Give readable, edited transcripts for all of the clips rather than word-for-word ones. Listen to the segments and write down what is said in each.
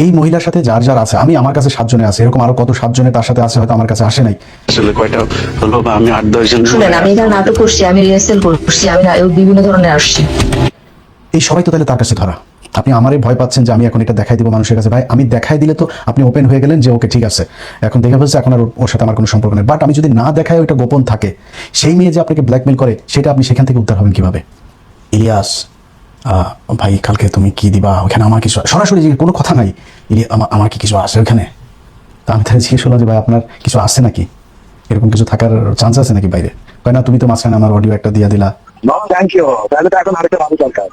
এই মহিলার সাথে যার যার আছে, আমি আমার কাছে 7 জনে আছে, এরকম আরো কত 7 জনে তার সাথে আছে, হয়তো আমার কাছে আসে নাই। আসলে কয়টা হলো বা আমি 8-10 জন শুনেন, আমি এখানে নাটক করছি, আমি রিহার্সেল করছি, আমি বিভিন্ন ধরনের আসছি। এই সবাই তো তাহলে তার কাছে ধরা। আপনি আমারই ভয় পাচ্ছেন যে আমি এখন এটা দেখাই দিব মানুষের কাছে। ভাই আমি দেখাই দিলে তো আপনি ওপেন হয়ে গেলেন যে ওকে ঠিক আছে, এখন দেখে ফেলছে, এখন আর ওর সাথে আমার কোনো সম্পর্ক নেই। বাট আমি যদি না দেখাই, ওইটা গোপন থাকে, সেই মেয়ে যে আপনাকে ব্ল্যাকমেল করে, সেটা আপনি সেখান থেকে উদ্ধার হবেন কিভাবে? ইলিয়াস, ভাই কালকে তুমি কি দিবা ওখানে? আমার কিছু সরাসরি কোনো কথা নাই, আমার কি কিছু আসে ওখানে? তা আমি তাহলে জিজ্ঞেস করলাম যে ভাই আপনার কিছু আসছে নাকি, এরকম কিছু থাকার চান্স আছে নাকি বাইরে? কয় না, তুমি তো মাঝখানে আমার অডিও একটা দিয়ে দিলা। থ্যাংক ইউ, তাহলে তো এখন আরেকটা ভালো দরকার।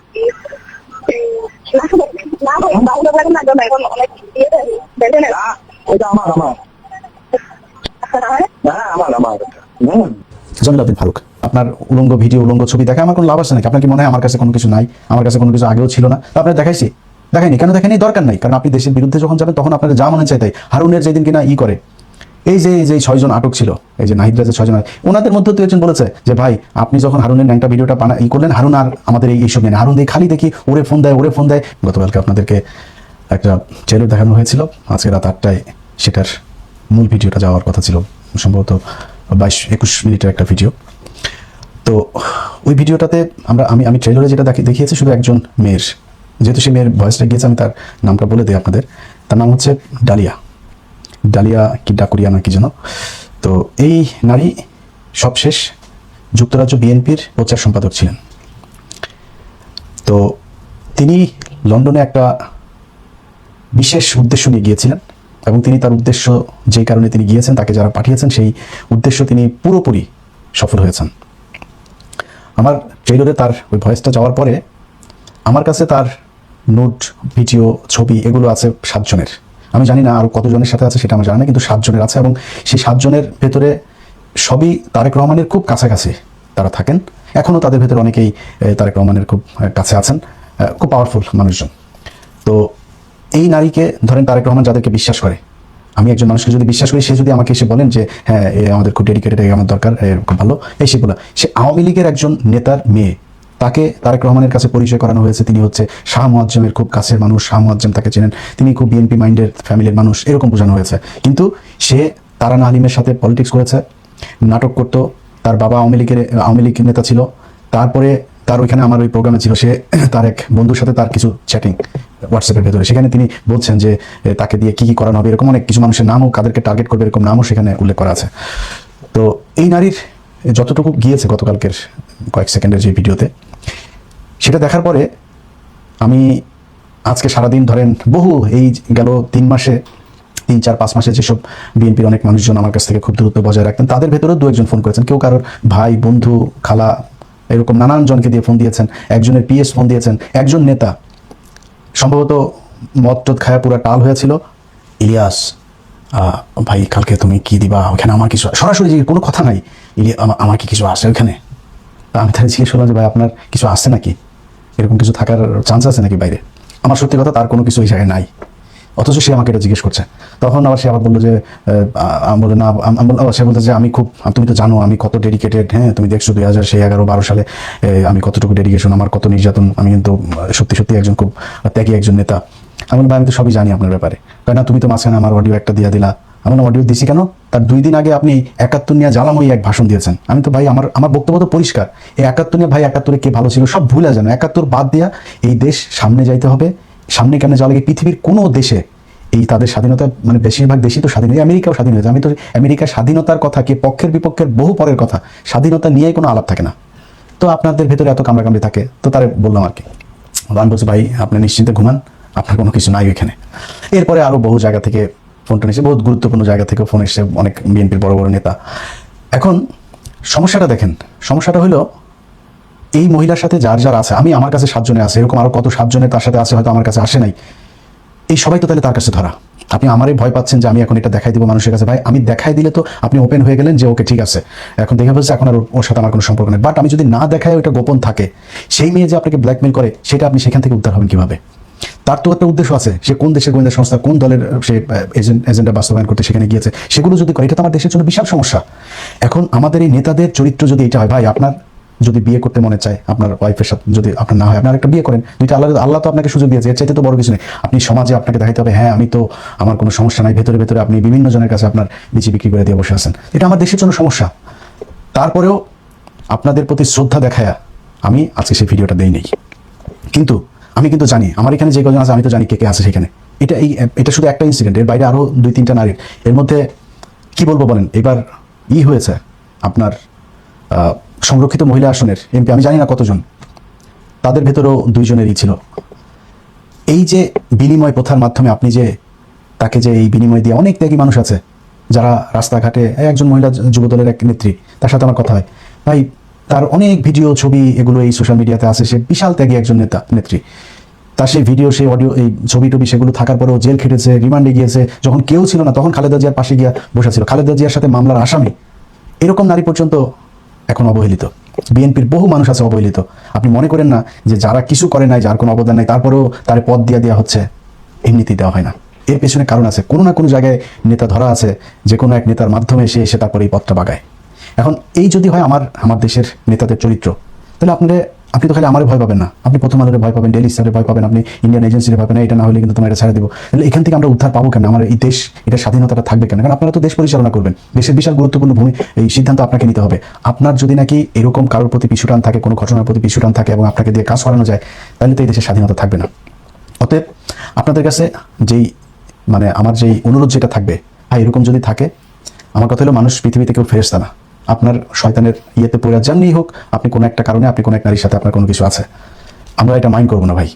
ওইটা আমার আমার হ্যাঁ আমার জমিল উদ্দিন ফারুক, আপনার উলঙ্গ ভিডিও, উলঙ্গ ছবি দেখা আমার কোনো লাভ আছে নাকি? আপনার কি মনে হয় আমার কাছে কোনো কিছু নাই? আমার কাছে কোনো কিছু আগেও ছিল না, তো আপনার দেখাইছি? দেখাইনি কেন? দেখাইনি, দরকার নাই। কারণ আপনি দেশের বিরুদ্ধে যখন যাবেন, তখন আপনার যা মনে চাই তাই। হারুনের যেদিন কিনা করে, এই যে 6 জন আটক ছিল, এই যে নাহিদ রাজের 6 জন, ওনাদের মধ্যে তো একজন বলেছে যে ভাই আপনি যখন হারুনের ন্যাংটা ভিডিওটা করলেন, হারুন আর আমাদের এইসব নিয়ে হারুন দিয়ে খালি দেখি ওরে ফোন দেয়। গতকালকে আপনাদেরকে একটা ট্রেলার দেখানো হয়েছিল, আজকে রাত 8টায় সেটার মূল ভিডিওটা যাওয়ার কথা ছিল, সম্ভবত 22-21 মিনিটের একটা ভিডিও। তো ওই ভিডিওটাতে আমি ট্রেলারে যেটা দেখিয়েছি শুধু একজন মেয়ের, যেহেতু সেই মেয়ের ভয়েসটা গিয়েছে, আমি তার নামটা বলে দিই আপনাদের। তার নাম হচ্ছে ডালিয়া কি ডাকুরিয়া না কি যেন। তো এই নারী সবশেষ যুক্তরাজ্য বিএনপির প্রচার সম্পাদক ছিলেন। তো তিনি লন্ডনে একটা বিশেষ উদ্দেশ্য নিয়ে গিয়েছিলেন, এবং তিনি তার উদ্দেশ্য, যেই কারণে তিনি গিয়েছেন, তাকে যারা পাঠিয়েছেন, সেই উদ্দেশ্য তিনি পুরোপুরি সফল হয়েছেন। আমার ট্রেলারে তার ওই ভয়েসটা যাওয়ার পরে আমার কাছে তার নোট, ভিডিও, ছবি এগুলো আছে 7 জনের। আমি জানি না আরো কতজনের সাথে আছে সেটা আমার জানা নেই, কিন্তু 7 জনের আছে, এবং সেই 7 জনের ভেতরে সবই তারেক রহমানের খুব কাছাকাছি তারা থাকেন। এখনও তাদের ভেতরে অনেকেই তারেক রহমানের খুব কাছে আছেন, খুব পাওয়ারফুল মানুষজন। তো এই নারীকে ধরেন, তারেক রহমান যাদেরকে বিশ্বাস করে, আমি একজন মানুষকে যদি বিশ্বাস করি, সে যদি আমাকে এসে বলেন যে হ্যাঁ আমাদের খুব ডেডিকেটেড, আমার দরকার, খুব ভালো, এই সেগুলো, সে আওয়ামী লীগের একজন নেতার মেয়ে, তাকে তারেক রহমানের কাছে পরিচয় করানো হয়েছে। তিনি হচ্ছে শাহ মুয়াজ্জেমের খুব কাছের মানুষ, শাহ মুয়াজ্জেম তাকে চেনেন, তিনি খুব বিএনপি মাইন্ডের ফ্যামিলির মানুষ, এরকম বোঝানো হয়েছে। কিন্তু সে তারানা হালিমের সাথে পলিটিক্স করেছে, নাটক করতো, তার বাবা আওয়ামী লীগ নেতা ছিল। তারপরে তার ওইখানে আমার ওই প্রোগ্রামে ছিল, সে তার এক বন্ধুর সাথে তার কিছু চ্যাটিং হোয়াটসঅ্যাপের ভেতরে, সেখানে তিনি বলছেন যে তাকে দিয়ে কি করানো হবে, এরকম অনেক কিছু মানুষের নামও, কাদেরকে টার্গেট করবে এরকম নামও সেখানে উল্লেখ করা আছে। তো এই নারীর যতটুকু গিয়েছে গতকালকের কয়েক সেকেন্ডের যে ভিডিওতে, সেটা দেখার পরে আমি আজকে সারাদিন ধরেন এই গেল 3-4-5 মাসে যেসব বিএনপির অনেক মানুষজন আমার কাছ থেকে খুব দূরত্ব বজায় রাখতেন, তাদের ভেতরেও 2-1 ফোন করেছেন। কেউ কারোর ভাই, বন্ধু, খালা, এরকম নানান জনকে দিয়ে ফোন দিয়েছেন, একজনের পিএস ফোন দিয়েছেন, একজন নেতা সম্ভবত মদ টদ খায়া পুরা টাল হয়েছিল, ইলিয়াস, ভাই কালকে তুমি কি দিবা ওখানে? আমার কিছু সরাসরি কোনো কথা নাই, আমার কি কিছু আসে ওখানে? তা আমি তাহলে জিজ্ঞেস করলাম যে ভাই আপনার কিছু আসছে নাকি, এরকম কিছু থাকার চান্স আছে নাকি বাইরে? আমার সত্যি কথা, তার কোনো কিছু এই জায়গায় নাই, অথচ সে আমাকে এটা জিজ্ঞেস করছে। তখন আবার সে আবার বললো যে সে বলতে যে আমি খুব, তুমি তো জানো আমি কত ডেডিকেটেড, হ্যাঁ তুমি দেখছো 2011-12 সালে আমি কতটুকু ডেডিকেশন, আমার কত নির্যাতন, আমি কিন্তু সত্যি একজন খুব ত্যাগী একজন নেতা। আমি বললাম আমি তো সবই জানি আপনার ব্যাপারে। কেন না, তুমি তো মাঝখানে আমার অডিও একটা দিয়ে দিলা। আমি অডিও দিছি কেন? তার 2 দিন আগে আপনি 71 নিয়ে জ্বালাময়ী এক ভাষণ দিয়েছেন। আমি তো ভাই আমার বক্তব্য তো পরিষ্কার, এই 71 নিয়ে ভাই 71-এ কে ভালো ছিল সব ভুলে যান, 71 বাদ দিয়া এই দেশ সামনে যাইতে হবে। সামনে কেমনে যাওয়া লাগে? পৃথিবীর কোনো দেশে এই তাদের স্বাধীনতা, মানে বেশিরভাগ দেশই তো স্বাধীন, আমেরিকাও স্বাধীন হয়েছে। আমি তো আমেরিকার স্বাধীনতার কথা, কে পক্ষের বিপক্ষের বহু পরের কথা, স্বাধীনতা নিয়ে কোনো আলাপ থাকে না। তো আপনাদের ভেতরে এত কামড়াকামড়ি থাকে, তো তারে বললাম আর কি। আমি বলছি ভাই আপনি নিশ্চিন্তে ঘুমান, আপনার কোনো কিছু নাই ওইখানে। এরপরে আরো বহু জায়গা থেকে ফোনটা এসে, বহুত গুরুত্বপূর্ণ জায়গা থেকে ফোন এসে, অনেক বিএনপির বড় বড় নেতা। এখন সমস্যাটা দেখেন, সমস্যাটা হলো এই মহিলার সাথে যার যার আছে, আমি আমার কাছে 7 জনে আছে, এরকম আরো কত 7 জনে তার সাথে আছে, হয়তো আমার কাছে আসে নাই। এই সবাই তো তাহলে তার কাছে ধরা। আপনি আমারই ভয় পাচ্ছেন যে আমি এখন এটা দেখাই দিব মানুষের কাছে। ভাই আমি দেখাই দিলে তো আপনি ওপেন হয়ে গেলেন যে ওকে ঠিক আছে, এখন দেখে ফেলছে, এখন আর ওর সাথে আমার কোনো সম্পর্ক নেই। বাট আমি যদি না দেখাই, ওইটা গোপন থাকে, সেই মেয়ে যে আপনাকে ব্ল্যাকমেল করে, সেটা আপনি সেখান থেকে উদ্ধার হবেন কিভাবে? তার তো একটা উদ্দেশ্য আছে, সে কোন দেশের গোয়েন্দা সংস্থা, কোন দলের সে এজেন্ডা বাস্তবায়ন করতে সেখানে গিয়েছে, সেগুলো যদি করে, এটা তো আমার দেশের জন্য বিশাল সমস্যা। এখন আমাদের এই নেতাদের চরিত্র যদি এটা হয়, ভাই আপনার যদি বিয়ে করতে মনে চায় আপনার ওয়াইফের সাথে, যদি আপনার না হয় আপনার একটা বিয়ে করেন, দুইটা আল্লাহ তো আপনাকে সুযোগ দিয়েছে, এর চাইতে তো বড় কিছু নেই। আপনি সমাজে আপনাকে দেখাইতে হবে হ্যাঁ আমি তো, আমার কোনো সমস্যা নাই, ভেতরে ভেতরে আপনি বিভিন্ন জনের কাছে আপনার বিচি বিক্রি করে দিয়ে বসে আছেন, এটা আমার দেশের জন্য সমস্যা। তারপরেও আপনাদের প্রতি শ্রদ্ধা দেখায়া আমি আজকে সেই ভিডিওটা দেই নেই। কিন্তু আমি কিন্তু জানি আমার এখানে যে কজন আছে আমি তো জানি কে কে আছে সেখানে। এটা শুধু একটা ইনসিডেন্ট, এর বাইরে আরও 2-3টা নারীর, এর মধ্যে কি বলবো বলেন, এবার হয়েছে আপনার সংরক্ষিত মহিলা আসনের এমপি, আমি জানি না কতজন, তাদের ভেতরেও 2 জনেরই ছিল এই যে বিনিময় প্রথার মাধ্যমে আপনি যে তাকে যে এই বিনিময় দিয়ে, অনেক ত্যাগী মানুষ আছে যারা রাস্তাঘাটে, একজন মহিলা যুবদলের এক নেত্রী, তার সাথে আমার কথা হয় ভাই, তার অনেক ভিডিও ছবি এগুলো এই সোশ্যাল মিডিয়াতে আছে, সে বিশাল ত্যাগী একজন নেত্রী, তার সেই ভিডিও সেই অডিও এই ছবি টবি সেগুলো থাকার পরেও জেল খেটেছে, রিমান্ডে গিয়েছে, যখন কেউ ছিল না তখন খালেদা জিয়ার পাশে গিয়া বসেছিল, খালেদা জিয়ার সাথে মামলার আসামি, এরকম নারী পর্যন্ত এখন অবহেলিত। বিএনপির বহু মানুষ আছে অবহেলিত। আপনি মনে করেন না যে যারা কিছু করে নাই, যার কোনো অবদান নাই, তারপরেও তার পদ দিয়ে দেওয়া হচ্ছে, এমনিতেই দেওয়া হয় না। এর পেছনে কারণ আছে, কোনো না কোনো জায়গায় নেতা ধরা আছে, যে কোনো এক নেতার মাধ্যমে এসে তারপরে এই পদটা বাগায়। এখন এই যদি হয় আমার দেশের নেতাদের চরিত্র, তাহলে আপনি তো খালি আমার ভয় পাবেন না, আপনি প্রথম আলোরে ভয় পাবেন, ডেইলি স্টারে ভয় পাবেন, আপনি ইন্ডিয়ান এজেন্সির ভয় পাবেন, এটা না হলে কিন্তু তোমার এটা ছেড়ে দিব। তাহলে এখান থেকে আমরা উদ্ধার পাবো কেন? আমার এই দেশ, এটা স্বাধীনতাটা থাকবে কেন? কারণ আপনারা তো দেশ পরিচালনা করবেন, দেশের বিশাল গুরুত্বপূর্ণ এই সিদ্ধান্ত আপনাকে নিতে হবে। আপনার যদি নাকি এরকম কারোর প্রতি পিছুটান থাকে, কোনো ঘটনার প্রতি পিছুটান থাকে এবং আপনাকে দিয়ে কাজ করানো যায়, তাহলে তো এই দেশের স্বাধীনতা থাকবে না। অতএব আপনাদের কাছে আমার যেই অনুরোধ যেটা থাকবে, এরকম যদি থাকে, আমার কথা হলো মানুষ পৃথিবীতে কেউ ফেরেশতা না। আপনার শয়তানের ইয়েতে পড়ে যেমনি হোক, আপনি কোনো একটা কারণে আপনি কোনো এক নারীর সাথে আপনার কোনো কিছু আছে, আমরা এটা মাইন্ড করবো না ভাই।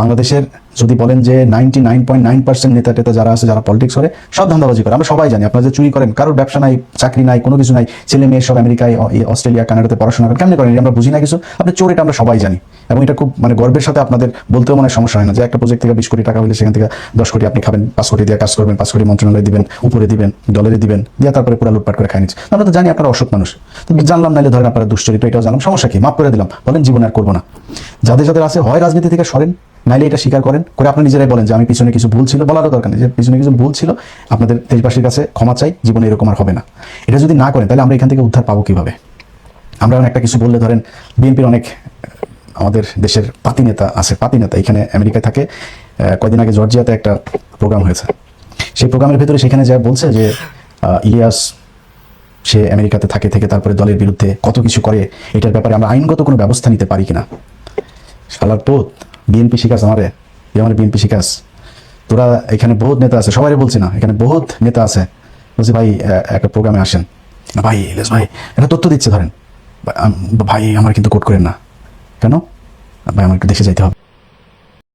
বাংলাদেশের যদি বলেন যে 99.9% নেতা টেতা যারা আছে, যারা পলিটিক্স করে, সব ধান্দাবাজি করে, আমরা সবাই জানি। আপনারা যে চুরি করেন, কারোর ব্যবসা নাই, চাকরি নাই, কোনো কিছু নাই, ছেলে মেয়ে সব আমেরিকায়, অস্ট্রেলিয়া, কানাডাতে পড়াশোনা করেন, কেমন করেন আমরা বুঝি না কিছু। আপনি চোর, এটা আমরা সবাই জানি, এবং এটা খুব গর্বের সাথে আপনাদের বলতেও সমস্যা হয় না যে একটা প্রজেক্ট থেকে 20 কোটি টাকা হলে সেখান থেকে 10 কোটি আপনি খাবেন, 5 কোটি দিয়ে কাজ করবেন, 5 কোটি মন্ত্রণালয়ে দিবেন, উপরে দিবেন, ডলারে দিবেন, দিয়ে তারপরে পুরো লুটপাট করে খাই নিচ্ছে। আমরা তো জানি আপনারা অসৎ মানুষ, তো জানলাম, নাইলে ধরেন আপনারা দুশ্চরিত্র, এটাও জানলাম, সমস্যা কি, মাফ করে দিলাম, বলেন জীবনে আর করবো না। যাদের যাদের আছে, হয় রাজনীতি থেকে সরেন, নাইলে এটা স্বীকার করেন, করে আপনি নিজেরাই বলেন যে আমি পিছনে কিছু ভুল ছিল, বলারও দরকার নেই যে পিছনে কিছু ভুল ছিল, আপনাদের দেশবাসীর কাছে ক্ষমা চাই, জীবনে এরকম আর হবে না। এটা যদি না করেন, তাহলে আমরা এখান থেকে উদ্ধার পাবো কিভাবে? আমরা একটা কিছু বললে ধরেন, বিএনপির অনেক আমাদের দেশের পাতি নেতা আছে, এখানে আমেরিকায় থাকে। কয়দিন আগে জর্জিয়াতে একটা প্রোগ্রাম হয়েছে, সেই প্রোগ্রামের ভেতরে সেখানে যা বলছে যে ইলিয়াস সে আমেরিকাতে থেকে তারপরে দলের বিরুদ্ধে কত কিছু করে, এটার ব্যাপারে আমরা আইনগত কোনো ব্যবস্থা নিতে পারি কিনা। শালার পোত, বিএনপি শিখাস আমার বিএনপি শিখাস, তোরা এখানে বহুত নেতা আছে, সবাই বলছি না, এখানে বহুত নেতা আছে, বলছি ভাই একটা প্রোগ্রামে আসেন না ভাই, ইলিয়াস ভাই একটা তথ্য দিচ্ছে, ধরেন ভাই আমার কিন্তু কোট করেন না, কেন ভাই, আমার একটু দেশে যাইতে হবে।